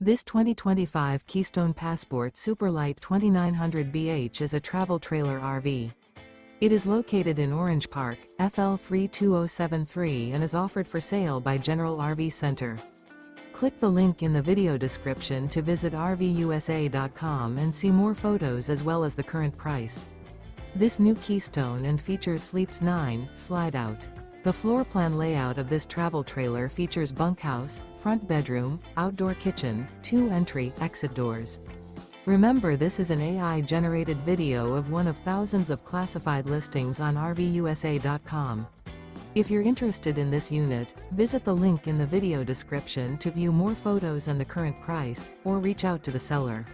This 2025 Keystone Passport Super Lite 2900BH is a travel trailer RV. It is located in Orange Park, FL 32073 and is offered for sale by General RV Center. Click the link in the video description to visit RVUSA.com and see more photos as well as the current price. This new Keystone and features Sleeps 9, Slideout. The floor plan layout of this travel trailer features bunkhouse, front bedroom, outdoor kitchen, 2 entry/exit doors. Remember, this is an AI-generated video of one of thousands of classified listings on RVUSA.com. If you're interested in this unit, visit the link in the video description to view more photos and the current price, or reach out to the seller.